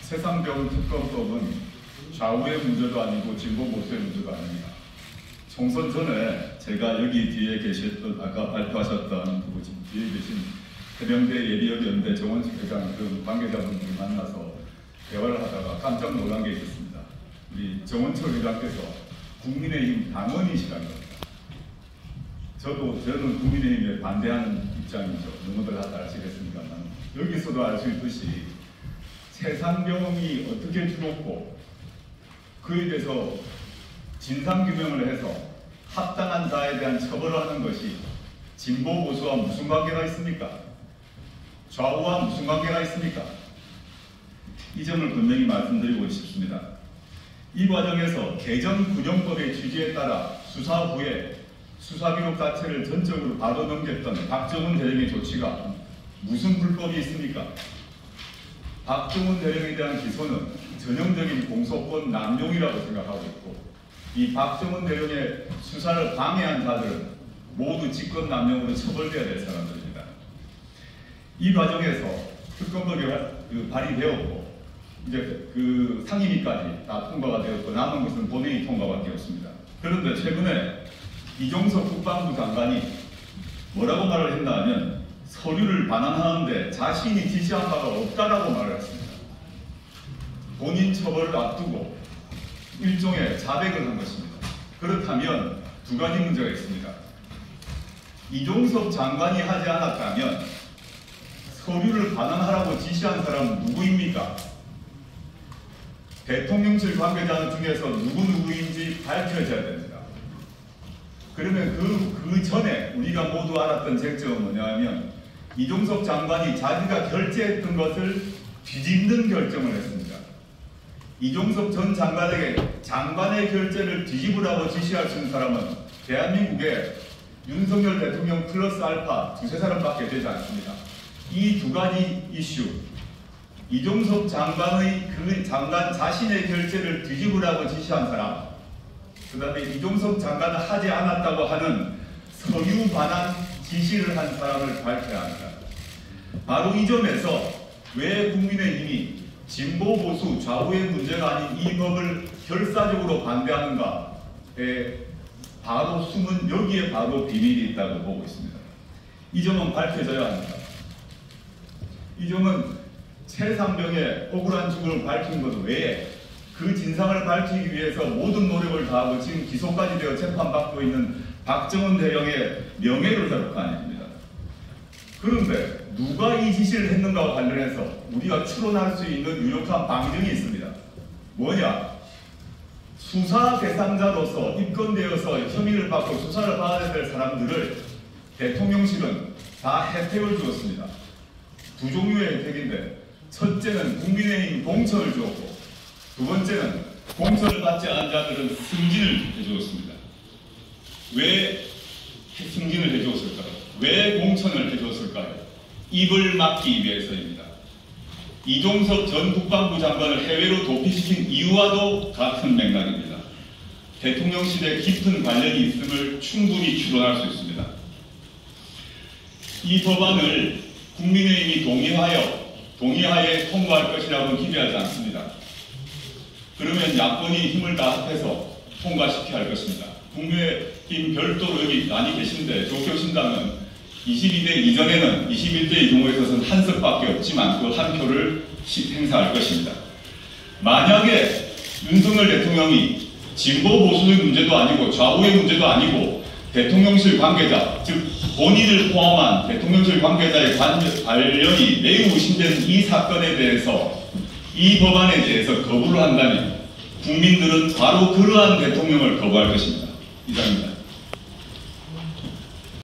최상병 특검법은 좌우의 문제도 아니고 진보 보수의 문제도 아닙니다. 총선 전에 제가 여기 뒤에 계셨던 아까 발표하셨던 뒤에 계신 해병대 예비역연대 정원식 회장 그 관계자분들 만나서 대화를 하다가 깜짝 놀란 게 있었습니다. 우리 정원철 회장께서 국민의힘 당원이시라는 겁니다. 저는 국민의힘에 반대하는 입장이죠. 누구들 다 아시겠습니까만 여기서도 알 수 있듯이 최상병이 어떻게 죽었고 그에 대해서 진상규명을 해서 합당한 자에 대한 처벌을 하는 것이 진보 보수와 무슨 관계가 있습니까? 좌우와 무슨 관계가 있습니까? 이 점을 분명히 말씀드리고 싶습니다. 이 과정에서 개정군용법의 취지에 따라 수사 후에 수사기록 자체를 전적으로 바로 넘겼던 박정훈 대령의 조치가 무슨 불법이 있습니까? 박정훈 대령에 대한 기소는 전형적인 공소권 남용이라고 생각하고 있고 이 박정훈 대령의 수사를 방해한 자들은 모두 직권 남용으로 처벌돼야 될 사람들입니다. 이 과정에서 특검법이 발의되었고 이제 그 상임위까지 다 통과가 되었고 남은 것은 본회의 통과밖에 없습니다. 그런데 최근에 이종석 국방부 장관이 뭐라고 말을 했나 하면 서류를 반환하는데 자신이 지시한 바가 없다라고 말을 했습니다. 본인 처벌을 앞두고 일종의 자백을 한 것입니다. 그렇다면 두 가지 문제가 있습니다. 이종석 장관이 하지 않았다면 서류를 반환하라고 지시한 사람은 누구입니까? 대통령실 관계자 중에서 누구인지 밝혀져야 됩니다. 그러면 그 전에 우리가 모두 알았던 쟁점은 뭐냐면 이종석 장관이 자기가 결재했던 것을 뒤집는 결정을 했습니다. 이종석 전 장관에게 장관의 결재를 뒤집으라고 지시할 수 있는 사람은 대한민국에 윤석열 대통령 플러스 알파 두세 사람밖에 되지 않습니다. 이 두 가지 이슈, 이종석 장관의 그 장관 자신의 결재를 뒤집으라고 지시한 사람, 그 다음에 이종석 장관은 하지 않았다고 하는 서류 반환 지시를 한 사람을 밝혀야 합니다. 바로 이 점에서 왜 국민의힘이 진보 보수 좌우의 문제가 아닌 이 법을 결사적으로 반대하는가에 바로 숨은 여기에 바로 비밀이 있다고 보고 있습니다. 이 점은 밝혀져야 합니다. 이 점은 최상병의 억울한 죽음을 밝힌 것 외에 그 진상을 밝히기 위해서 모든 노력을 다하고 지금 기소까지 되어 재판받고 있는 박정훈 대령의 명예를 다룰 아닙니다. 그런데 누가 이 지시를 했는가와 관련해서 우리가 추론할 수 있는 유력한 방증이 있습니다. 뭐냐? 수사 대상자로서 입건되어서 혐의를 받고 수사를 받아야 될 사람들을 대통령실은 다 혜택을 주었습니다. 두 종류의 혜택인데 첫째는 국민의힘 공천을 주었고 두 번째는 공천을 받지 않은 자들은 승진을 해주었습니다. 왜 승진을 해주었을까요? 왜 공천을 해주었을까요? 입을 막기 위해서입니다. 이종석 전 국방부 장관을 해외로 도피시킨 이유와도 같은 맥락입니다. 대통령실에 깊은 관련이 있음을 충분히 추론할 수 있습니다. 이 법안을 국민의힘이 동의하에 통과할 것이라고 기대하지 않습니다. 그러면 야권이 힘을 다 합해서 통과시켜야 할 것입니다. 국민의힘 별도로 여기 많이 계신데 조교신당은 22대 이전에는 21대의 경우에 있어서는 한 석밖에 없지만 그 한 표를 행사할 것입니다. 만약에 윤석열 대통령이 진보 보수의 문제도 아니고 좌우의 문제도 아니고 대통령실 관계자, 즉 본인을 포함한 대통령실 관계자의 관련이 매우 의심되는 이 사건에 대해서 이 법안에 대해서 거부를 한다면 국민들은 바로 그러한 대통령을 거부할 것입니다. 이상입니다.